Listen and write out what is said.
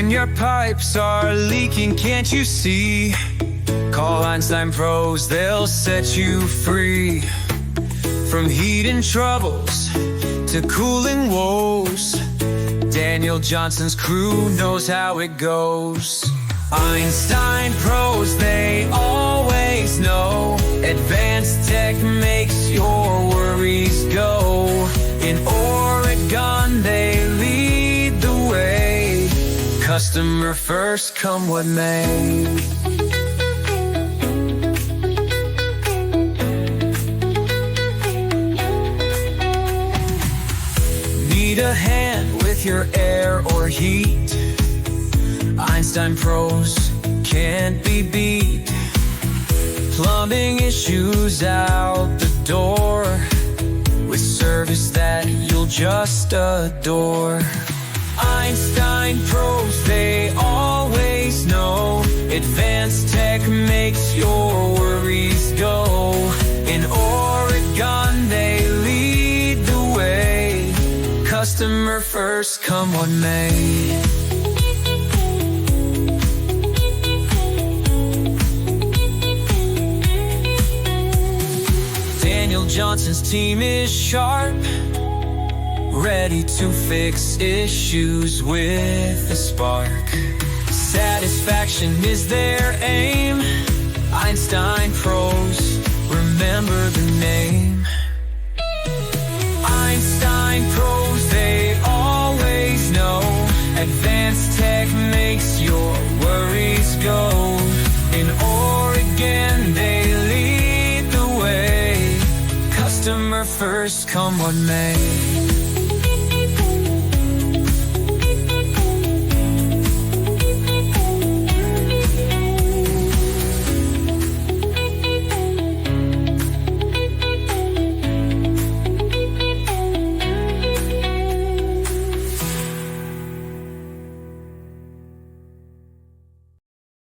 When your pipes are leaking, can't you see? Call Einstein Pros, they'll set you free. From heating troubles to cooling woes, Daniel Johnson's crew knows how it goes. Einstein Pros, they always know. Advanced tech makes your worries go. In Oregon, they lead the way. Customer first, come what may. Need a hand with your air or heat? Einstein Pros can't be beat. Plumbing issues out the door, with service that you'll just adore. Einstein Pros, they always know. Advanced tech makes your worries go. In Oregon, they lead the way. Customer first, come what may. Daniel Johnson's team is sharp, ready to fix issues with a spark. Satisfaction is their aim. Einstein Pros, remember the name. Einstein Pros, they always know. Advanced tech makes your worries go. In Oregon, they lead the way. Customer first, come what may.